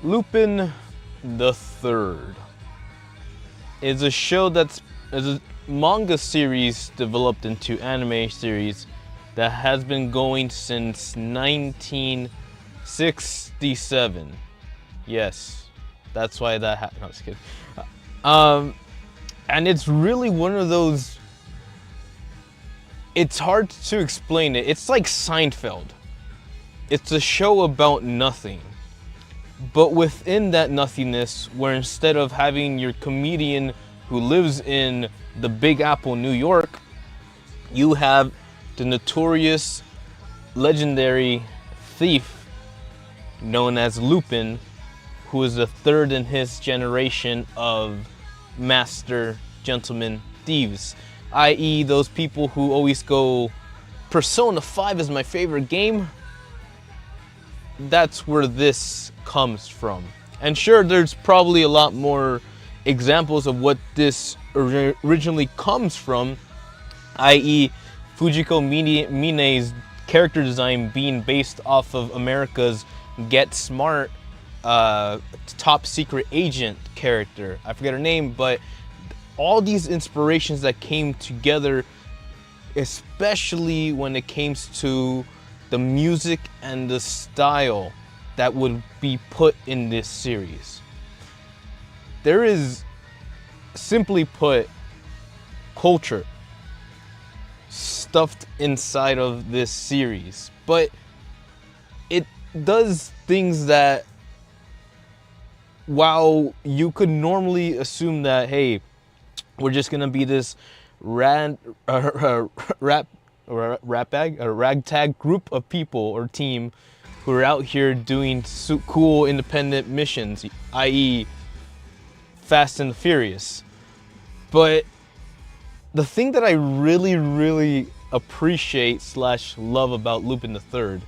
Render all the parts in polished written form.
Lupin the Third is a show is a manga series developed into anime series that has been going since 1967. Yes, that's why that happened. No, I was kidding. And it's really one of those. It's hard to explain it. It's like Seinfeld. It's a show about nothing. But within that nothingness, where instead of having your comedian who lives in the Big Apple, New York, you have the notorious, legendary thief known as Lupin, who is the third in his generation of master gentlemen thieves, i.e. those people who always go, Persona 5 is my favorite game. That's where this comes from. And sure, there's probably a lot more examples of what this originally comes from, i.e. Fujiko Mine's character design being based off of America's Get Smart top secret agent character. I forget her name, but all these inspirations that came together, especially when it came to the music and the style that would be put in this series. There is, simply put, culture stuffed inside of this series, but it does things that, while you could normally assume that, hey, we're just gonna be this ragtag group of people or team who are out here doing cool independent missions, i.e. Fast and Furious. But the thing that I really appreciate / love about Lupin the Third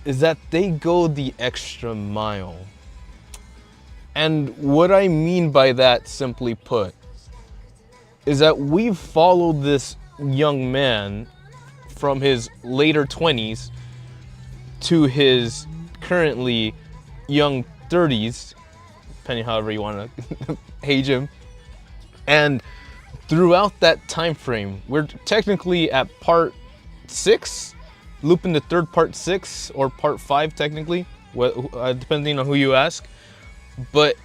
is that they go the extra mile. And what I mean by that, simply put, is that we've followed this young man from his later 20s to his currently young 30s, depending however you want to age him. And throughout that time frame, we're technically at part 6, Lupin the Third part 6, or part 5 technically, depending on who you ask. But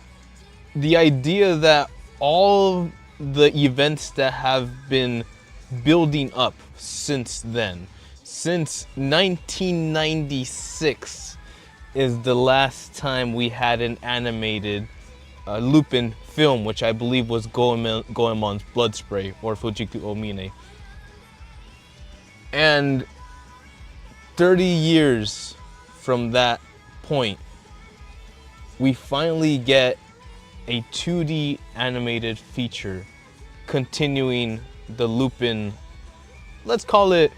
the idea that all the events that have been building up since then, since 1996 is the last time we had an animated Lupin film, which I believe was Goemon's Blood Spray, or Fujiko Mine. And 30 years from that point, we finally get a 2D animated feature continuing the Lupin, let's call it,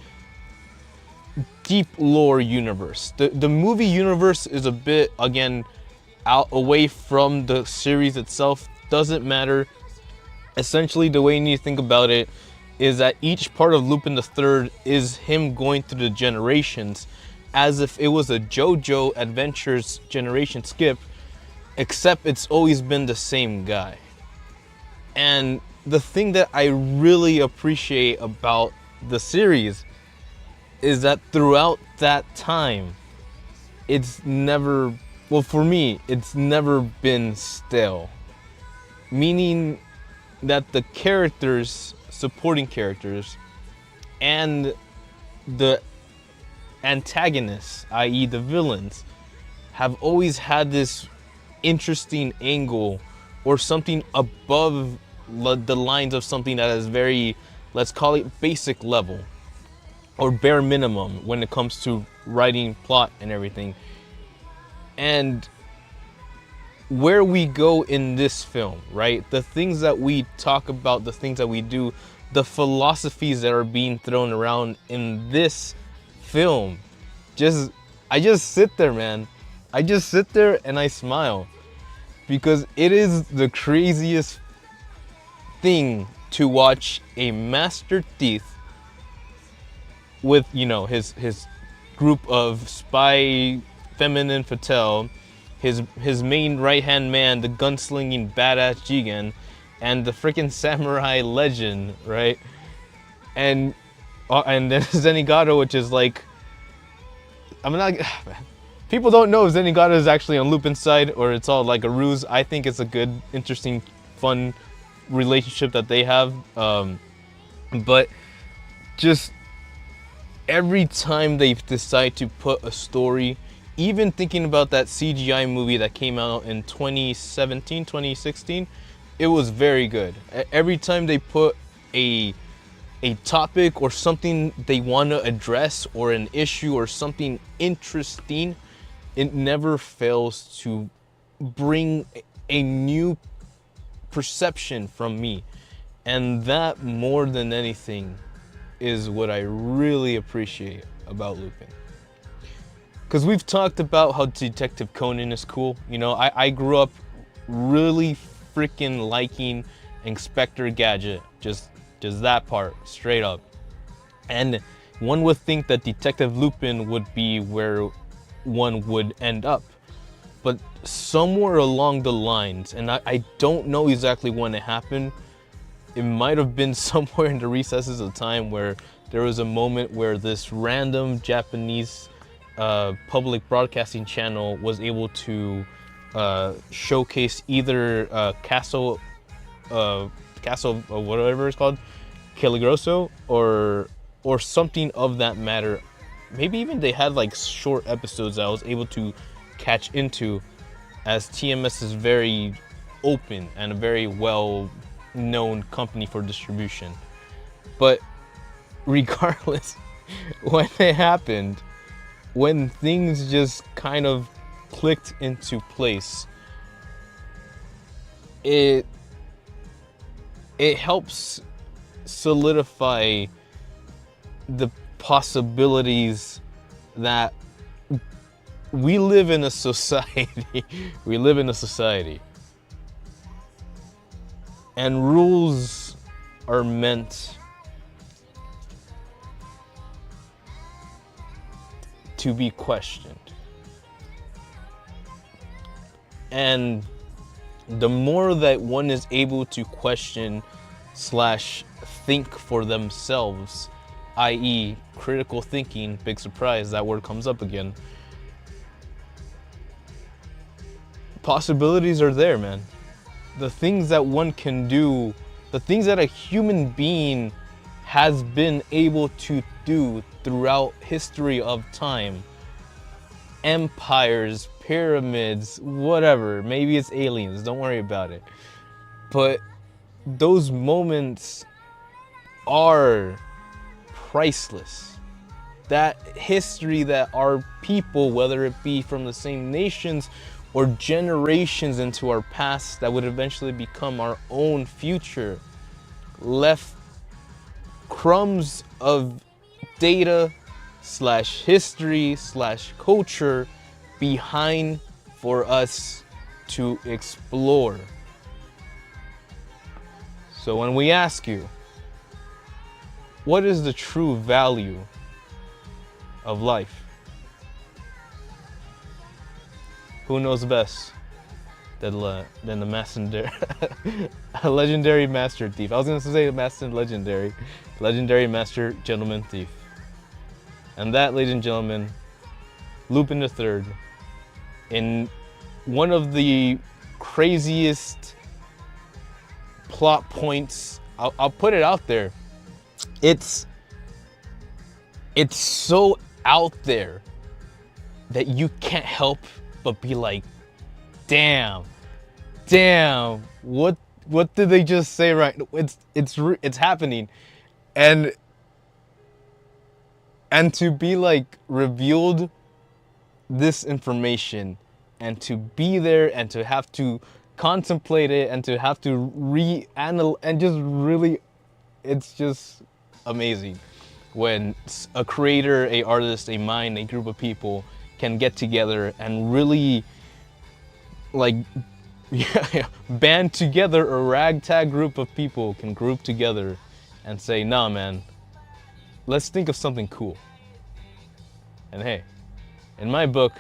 deep lore universe. The movie universe is a bit, again, out away from the series itself. Doesn't matter. Essentially, the way you need to think about it is that each part of Lupin the Third is him going through the generations as if it was a JoJo Adventures generation skip, except it's always been the same guy. And the thing that I really appreciate about the series is that throughout that time, it's never, well, for me, it's never been stale. Meaning that the characters, supporting characters, and the antagonists, i.e. the villains, have always had this interesting angle or something above the lines of something that is very, let's call it, basic level or bare minimum when it comes to writing plot and everything. And where we go in this film, right? The things that we talk about, the things that we do, the philosophies that are being thrown around in this film, I just sit there, man. I just sit there and I smile, because it is the craziest thing to watch a master thief with, you know, his group of spy feminine fatale his main right-hand man, the gunslinging badass Jigen, and the freaking samurai legend, right? And then Zenigata, which is like, I'm not. People don't know if Zenigata is actually on Lupin's side or it's all like a ruse. I think it's a good, interesting, fun relationship that they have. But just every time they decide to put a story, even thinking about that CGI movie that came out in 2017, 2016, it was very good. Every time they put a topic or something they want to address or an issue or something interesting, it never fails to bring a new perception from me. And that, more than anything, is what I really appreciate about Lupin. Because we've talked about how Detective Conan is cool. You know, I grew up really freaking liking Inspector Gadget. Just that part, straight up. And one would think that Detective Lupin would be where one would end up. But somewhere along the lines, and I don't know exactly when it happened, it might have been somewhere in the recesses of time where there was a moment where this random Japanese public broadcasting channel was able to showcase either Castle, whatever it's called, Caligroso, or something of that matter. Maybe even they had like short episodes that I was able to catch into, as TMS is very open and a very well known company for distribution. But regardless, when it happened, when things just kind of clicked into place, it helps solidify the possibilities that we live in a society. We live in a society. And rules are meant to be questioned. And the more that one is able to question / think for themselves, i.e. critical thinking, big surprise, that word comes up again. Possibilities are there, man. The things that one can do, the things that a human being has been able to do throughout history of time. Empires, pyramids, whatever. Maybe it's aliens, don't worry about it. But those moments are priceless. That history that our people, whether it be from the same nations or generations into our past that would eventually become our own future, left crumbs of data / history / culture behind for us to explore. So when we ask you, what is the true value of life? Who knows best than the master, a legendary master thief? I was gonna say legendary master gentleman thief. And that, ladies and gentlemen, Lupin III, in one of the craziest plot points, I'll put it out there. It's so out there that you can't help but be like, damn, what did they just say right? It's happening. And to be like revealed this information and to be there and to have to contemplate it and to have to reanalyze and just really, it's just amazing when a creator, a artist, a mind, a group of people can get together and really like band together. A ragtag group of people can group together and say, nah man, let's think of something cool. And hey, in my book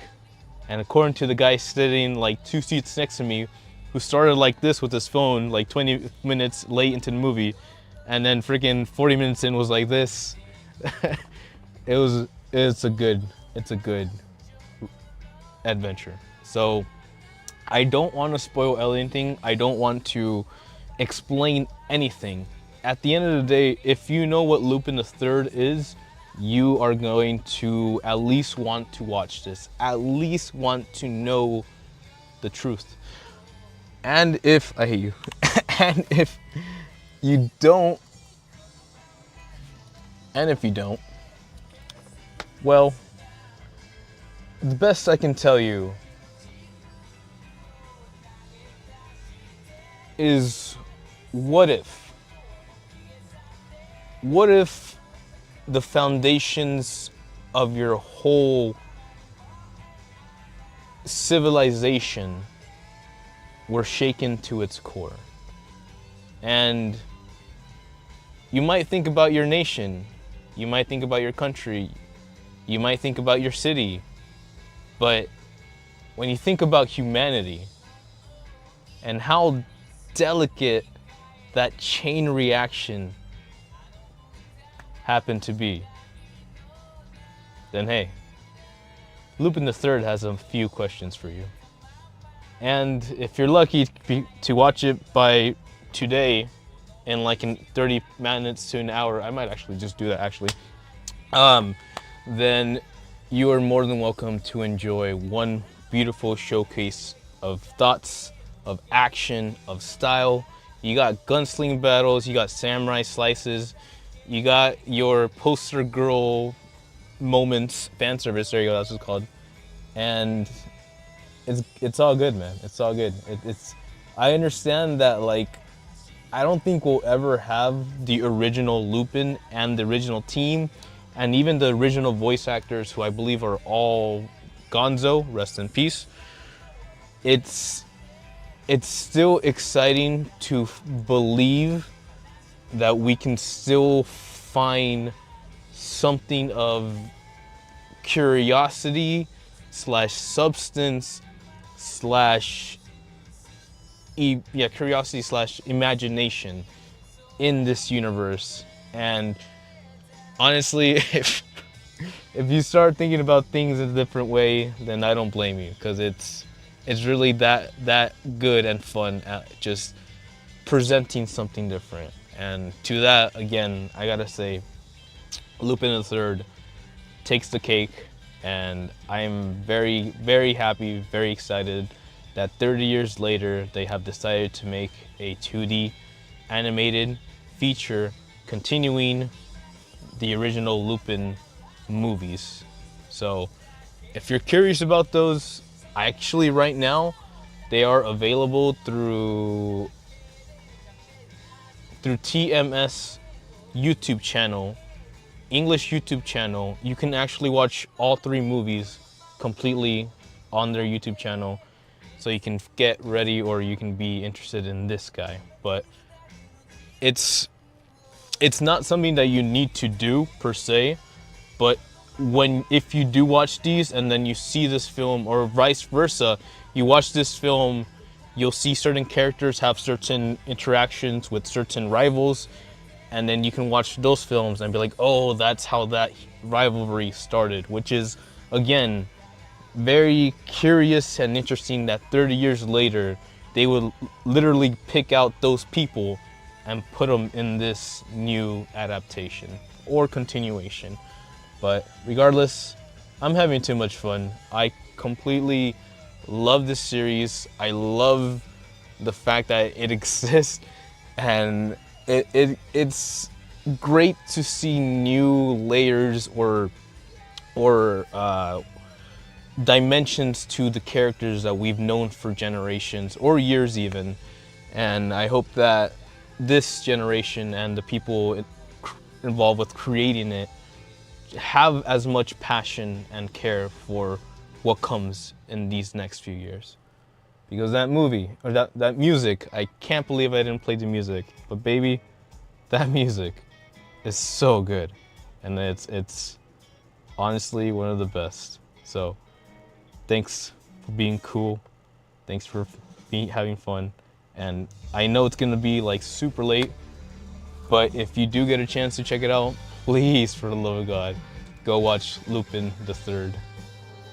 And according to the guy sitting like 2 seats next to me, who started like this with his phone like 20 minutes late into the movie, and then freaking 40 minutes in was like this. It's a good adventure. So I don't want to spoil anything. I don't want to explain anything. At the end of the day, if you know what Lupin the Third is, you are going to at least want to watch this, at least want to know the truth. And if I hate you, and if you don't, well, the best I can tell you is, what if the foundations of your whole civilization were shaken to its core? And you might think about your nation, you might think about your country, you might think about your city, but when you think about humanity and how delicate that chain reaction happened to be, then hey, Lupin the Third has a few questions for you. And if you're lucky to watch it by today, in like in 30 minutes to an hour, I might actually just do that actually, then you are more than welcome to enjoy one beautiful showcase of thoughts, of action, of style. You got gunsling battles, you got samurai slices, you got your poster girl moments, fan service, there you go, that's what it's called. And it's all good, man. It's all good. I understand that, like, I don't think we'll ever have the original Lupin and the original team, and even the original voice actors, who I believe are all gonzo, rest in peace. It's still exciting to believe that we can still find something of curiosity slash substance slash curiosity slash imagination in this universe. And honestly, if you start thinking about things in a different way, then I don't blame you, because it's really that good and fun at just presenting something different. And to that, again, I gotta say, Lupin the Third takes the cake, and I'm very, very happy, very excited that 30 years later they have decided to make a 2D animated feature continuing the original Lupin movies. So if you're curious about those, actually right now they are available through TMS YouTube channel, English YouTube channel. You can actually watch all 3 movies completely on their YouTube channel, so you can get ready, or you can be interested in this guy. But it's not something that you need to do per se, but if you do watch these and then you see this film, or vice versa, you watch this film, you'll see certain characters have certain interactions with certain rivals, and then you can watch those films and be like, oh, that's how that rivalry started, which is, again, very curious and interesting that 30 years later they would literally pick out those people and put them in this new adaptation or continuation. But regardless, I'm having too much fun. I completely love this series. I love the fact that it exists, and it's great to see new layers or dimensions to the characters that we've known for generations or years even. And I hope that this generation and the people involved with creating it have as much passion and care for what comes in these next few years. Because that movie, or that music, I can't believe I didn't play the music, but baby, that music is so good. And it's honestly one of the best. So thanks for being cool. Thanks for having fun. And I know it's gonna be like super late, but if you do get a chance to check it out, please, for the love of God, go watch Lupin the Third,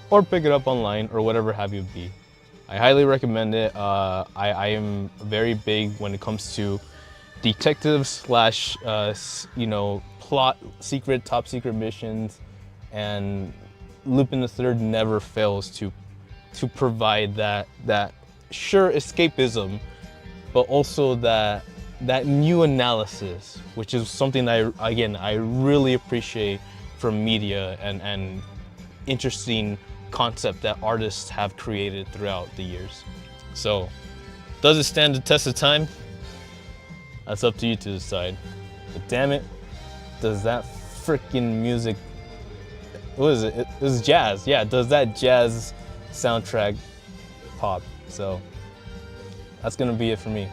or pick it up online or whatever have you be. I highly recommend it. I am very big when it comes to detective slash plot secret, top secret missions, and Lupin the Third never fails to provide that sure escapism, but also that new analysis, which is something that I really appreciate from media and interesting concept that artists have created throughout the years. So, does it stand the test of time? That's up to you to decide. But damn it, does that freaking music, what is it? It was jazz. Yeah, does that jazz soundtrack pop? So that's gonna be it for me.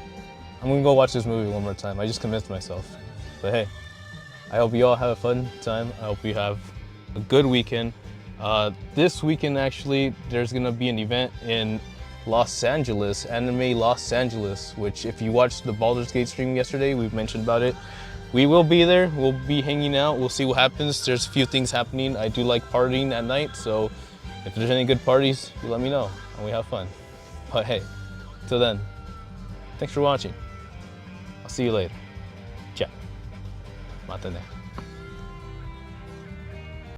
I'm gonna go watch this movie one more time. I just convinced myself. But hey, I hope you all have a fun time. I hope you have a good weekend. This weekend, actually, there's gonna be an event in Los Angeles, Anime Los Angeles, which if you watched the Baldur's Gate stream yesterday, we've mentioned about it. We will be there, we'll be hanging out, we'll see what happens. There's a few things happening. I do like partying at night, so if there's any good parties, you let me know and we have fun. But hey, till then, thanks for watching. I'll see you later. Ciao. Matane.